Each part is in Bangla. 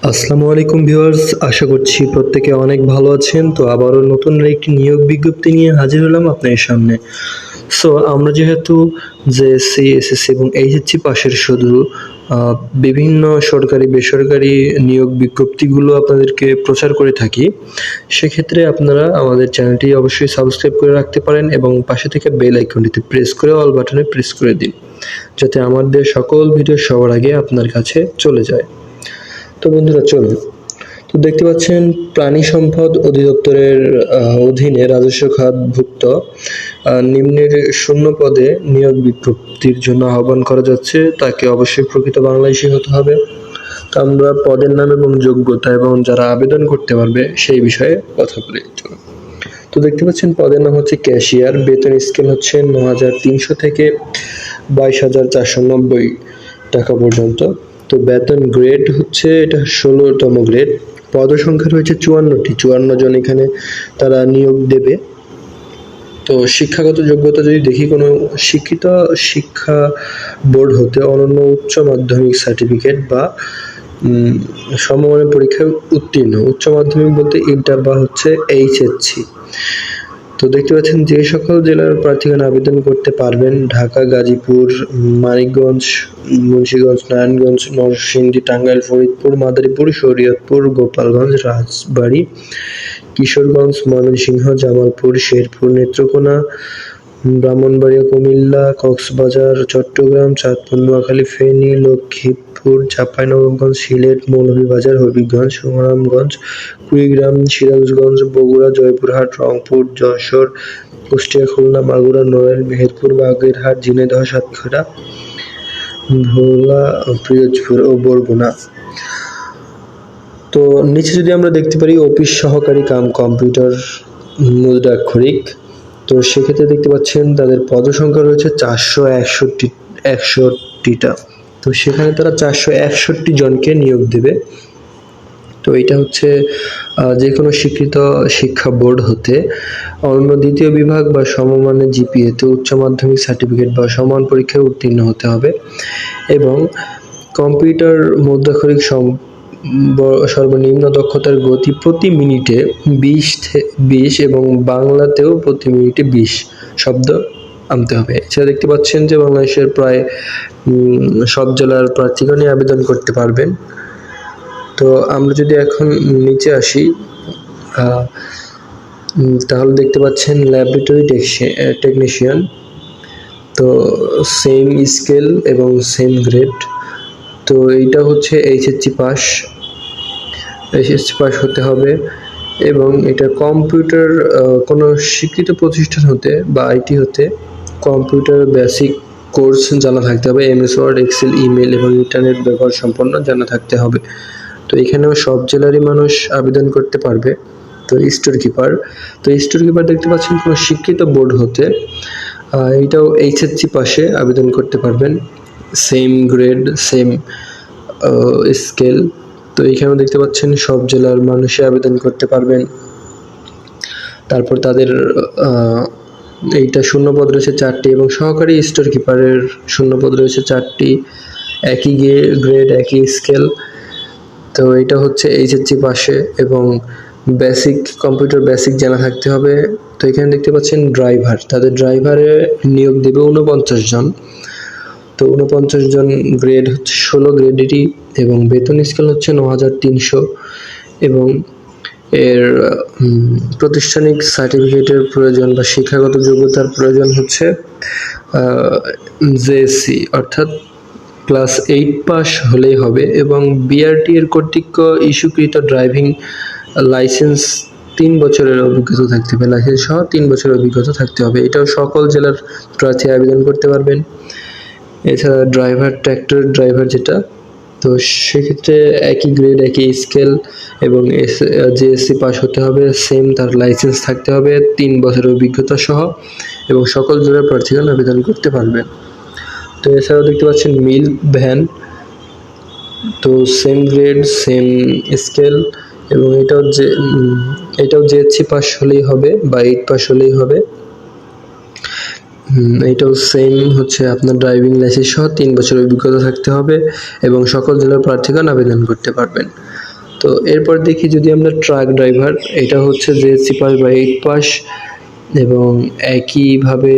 আসসালামু আলাইকুম ভিউয়ার্স, আশা করছি প্রত্যেকে অনেক ভালো আছেন। তো আবারও নতুন একটি নিয়োগ বিজ্ঞপ্তি নিয়ে হাজির হলাম আপনাদের সামনে। সো আমরা যেহেতু জেএসসি, এসএসসি এবং এইচএসসি পাশের শুধু বিভিন্ন সরকারি বেসরকারি নিয়োগ বিজ্ঞপ্তিগুলো আপনাদেরকে প্রচার করে থাকি, সেক্ষেত্রে আপনারা আমাদের চ্যানেলটি অবশ্যই সাবস্ক্রাইব করে রাখতে পারেন এবং পাশে থেকে বেল আইকনটিতে প্রেস করে অল বাটনে প্রেস করে দিন, যাতে আমাদের সকল ভিডিও সবার আগে আপনার কাছে চলে যায়। তো বন্ধুরা চলুন, তো দেখতে পাচ্ছেন প্রাণী সম্পদ অধিদপ্তরের অধীনে রাজস্ব খাতভুক্ত নিম্নের শূন্য পদে নিয়োগ বিজ্ঞপ্তির জন্য আহ্বান করা যাচ্ছে। তাকে অবশ্যই প্রকৃত বাংলাদেশি হতে হবে। তো আমরা পদের নাম এবং যোগ্যতা এবং যারা আবেদন করতে পারবে সেই বিষয়ে কথা বলে চলুন। তো দেখতে পাচ্ছেন পদের নাম হচ্ছে ক্যাশিয়ার, বেতন স্কেল হচ্ছে ৯,৩০০ থেকে ২২,৪৯০ টাকা পর্যন্ত। তো বেতন গ্রেড হচ্ছে এটা ১৬তম গ্রেড। পদসংখ্যা রয়েছে ৫৪টি, ৫৪ জন এখানে তারা নিয়োগ দেবে। তো শিক্ষাগত যোগ্যতা যদি দেখি, কোনো শিক্ষিত শিক্ষা বোর্ড হতে অনন্য উচ্চ মাধ্যমিক সার্টিফিকেট বা সমমানের পরীক্ষায় উত্তীর্ণ। উচ্চ মাধ্যমিক বলতে ইন্টার বা হচ্ছে এইচএসসি। তো দেখতে পাচ্ছেন যে সকল জেলার প্রার্থীগণ আবেদন করতে পারবেন: ঢাকা, গাজীপুর, মানিকগঞ্জ, মুন্সিগঞ্জ, নারায়ণগঞ্জ, নরসিংদী, টাঙ্গাইল, ফরিদপুর, মাদারীপুর, শরীয়তপুর, গোপালগঞ্জ, রাজবাড়ী, কিশোরগঞ্জ, ময়মনসিংহ, জামালপুর, শেরপুর, নেত্রকোনা, ব্রাহ্মণবাড়িয়া, কুমিল্লা, কক্সবাজার, চট্টগ্রাম, চাঁদপুর, নোয়াখালী, ফেনী, লক্ষ্মীপুর, চাঁপাইনবাবগঞ্জ, সিলেট, মৌলভীবাজার, হবিগঞ্জ, সুনামগঞ্জ, কুড়িগ্রাম, সিরাজগঞ্জ, বগুড়া, জয়পুরহাট, রংপুর, যশোর, কুষ্টিয়া, খুলনা, মাগুরা, নড়াইল, মেহেরপুর, বাগেরহাট, ঝিনাইদহ, সাতক্ষীরা, ভোলা, পিরোজপুর ও বরগুনা। তো নিচে যদি আমরা দেখতে পারি অফিস সহকারী কাম কম্পিউটার মুদ্রাক্ষরিক, তো সেক্ষেত্রে দেখতে পাচ্ছেন তাদের পদসংখ্যা রয়েছে 461টা। তো সেখানে তারা 461 জনকে নিয়োগ দেবে। তো এটা হচ্ছে যে কোনো স্বীকৃত শিক্ষা বোর্ড হতে অন্য দ্বিতীয় বিভাগ বা সমমানের জিপিএতে উচ্চ মাধ্যমিক সার্টিফিকেট বা সমান পরীক্ষায় উত্তীর্ণ হতে হবে এবং কম্পিউটার মুদ্রাক্ষরিক সর্বনিম্ন দক্ষতার গতি প্রতি মিনিটে 20 এবং বাংলাতেও প্রতি মিনিটে 20 শব্দ আনতে হবে। এছাড়া দেখতে পাচ্ছেন যে বাংলাদেশের প্রায় সব জেলার প্রার্থীগণই আবেদন করতে পারবেন। তো আমরা যদি এখন নিচে আসি, তাহলে দেখতে পাচ্ছেন ল্যাবরেটরি টেকনিশিয়ান। তো সেম স্কেল এবং সেম গ্রেড। তো এইটা হচ্ছে এইচএসসি পাস হতে হবে এবং এটা কম্পিউটার কোনো স্বীকৃত প্রতিষ্ঠান হতে বা আইটি হতে কম্পিউটার বেসিক কোর্স জানা থাকতে হবে, এমএস ওয়ার্ড, এক্সেল, ইমেল এবং ইন্টারনেট ব্যবহার সম্পন্ন জানা থাকতে হবে। তো এখানেও সব জেলারই মানুষ আবেদন করতে পারবে। তো স্টোর কিপার দেখতে পাচ্ছেন কোনো শিক্ষিত বোর্ড হতে, এটাও এইচএসসি পাশে আবেদন করতে পারবেন, সেম গ্রেড, সেম স্কেল। তো এখানেও দেখতে পাচ্ছেন সব জেলার মানুষই আবেদন করতে পারবেন। তারপর তাদের এইটা শূন্যপদ রয়েছে 4টি এবং সহকারী স্টোর কিপারের শূন্যপদ রয়েছে 4টি, একই গ্রেড, একই স্কেল। তো এটা হচ্ছে এইচএসসি পাশে এবং কম্পিউটার বেসিক জানা থাকতে হবে। তো এখানে দেখতে পাচ্ছেন ড্রাইভার, তাদের ড্রাইভারে নিয়োগ দেবে 49 জন। তো 49 জন, গ্রেড হচ্ছে 16 গ্রেডেরই এবং বেতন স্কেল হচ্ছে 9,300 এবং এর প্রাতিষ্ঠানিক সার্টিফিকেটের প্রয়োজন বা শিক্ষাগত যোগ্যতার প্রয়োজন হচ্ছে জেএসসি অর্থাৎ ক্লাস 8 পাস হলেই হবে এবং বিআরটি এর কর্তৃক ইস্যুকৃত ড্রাইভিং লাইসেন্স 3 বছরের অভিজ্ঞতা থাকতে হবে, লাইসেন্স সহ 3 বছরের অভিজ্ঞতা থাকতে হবে। এটাও সকল জেলার প্রার্থী আবেদন করতে পারবেন। এছাড়া ড্রাইভার, ট্র্যাক্টর ড্রাইভার যেটা, তো সেক্ষেত্রে একই গ্রেড, একই স্কেল এবং জেএসসি পাস হতে হবে, সেম তার লাইসেন্স থাকতে হবে 3 বছরের অভিজ্ঞতা সহ এবং সকল জেলার প্রার্থীগণ আবেদন করতে পারবেন। তো এছাড়াও দেখতে পাচ্ছেন মিল ভ্যান, তো সেম গ্রেড, সেম স্কেল এবং এটাও জেএসসি পাস হলেই হবে বা 8 পাস হলেই হবে। এটাও সেম হচ্ছে আপনার ড্রাইভিং লাইসেন্স সহ 3 বছরের অভিজ্ঞতা থাকতে হবে এবং সকল জেলার প্রার্থীগণ আবেদন করতে পারবেন। তো এরপর দেখি যদি আমরা ট্রাক ড্রাইভার, এটা হচ্ছে যে সিপাহি বা 8 পাস এবং একইভাবে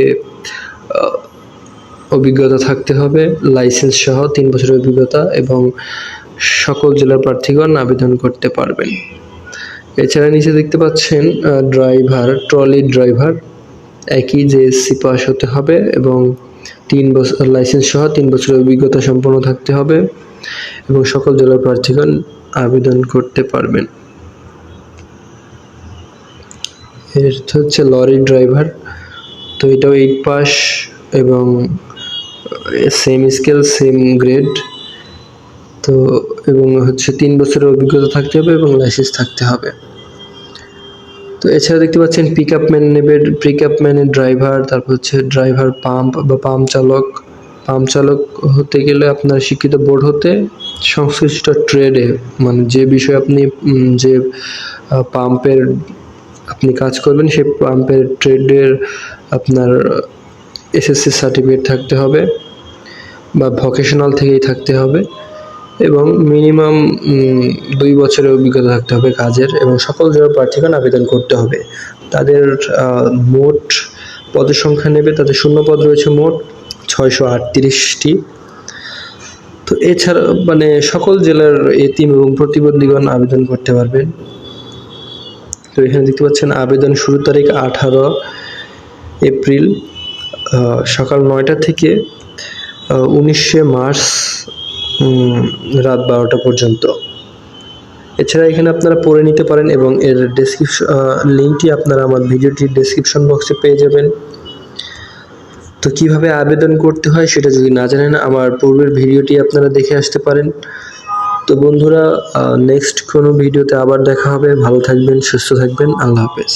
অভিজ্ঞতা থাকতে হবে, লাইসেন্স সহ 3 বছরের অভিজ্ঞতা, এবং সকল জেলার প্রার্থীগণ আবেদন করতে পারবেন। এছাড়া নিচে দেখতে পাচ্ছেন ড্রাইভার, ট্রলি ড্রাইভার, একই জেএসসি পাস হতে হবে এবং 3 বছর লাইসেন্স সহ 3 বছরের অভিজ্ঞতা সম্পন্ন থাকতে হবে এবং সকল জেলার প্রার্থীগণ আবেদন করতে পারবেন। এটা হচ্ছে লরি ড্রাইভার, তো এটাও 8 পাস এবং সেম স্কেল সেম গ্রেড, তো এবং হচ্ছে 3 বছরের অভিজ্ঞতা থাকতে হবে এবং লাইসেন্স থাকতে হবে। তো এছাড়া দেখতে পাচ্ছেন পিকআপ ম্যান নেবে, পিকআপ ম্যানের ড্রাইভার, তারপর হচ্ছে ড্রাইভার পাম্প বা পাম্প চালক। পাম্প চালক হতে গেলে আপনার শিক্ষিত বোর্ড হতে সংশ্লিষ্ট ট্রেডে, মানে যে বিষয়ে আপনি যে পাম্পের আপনি কাজ করবেন সেই পাম্পের ট্রেডের আপনার এসএসসি সার্টিফিকেট থাকতে হবে বা ভোকেশনাল থেকেই থাকতে হবে এবং মিনিমাম 2 বছরের অভিজ্ঞতা থাকতে হবে কাজের, এবং সকল জেলার প্রার্থীগণ আবেদন করতে হবে। তাদের মোট পদের সংখ্যা নেবে, তাদের শূন্য পদ রয়েছে মোট 638টি। তো এছাড়া মানে সকল জেলার এতিম এবং প্রতিবন্ধীগণ আবেদন করতে পারবেন। তো এখানে দেখতে পাচ্ছেন আবেদন শুরুর তারিখ 18 এপ্রিল সকাল 9টা থেকে 19শে মার্চ রাত 12টা পর্যন্ত। এছাড়া এখানে আপনারা পড়ে নিতে পারেন এবং এর ডেসক্রিপশন লিঙ্কটি আপনারা আমার ভিডিওটির ডেসক্রিপশন বক্সে পেয়ে যাবেন। তো কিভাবে আবেদন করতে হয় সেটা যদি না জানেন, আমার পূর্বের ভিডিওটি আপনারা দেখে আসতে পারেন। তো বন্ধুরা, নেক্সট কোনো ভিডিওতে আবার দেখা হবে। ভালো থাকবেন, সুস্থ থাকবেন, আল্লাহ হাফেজ।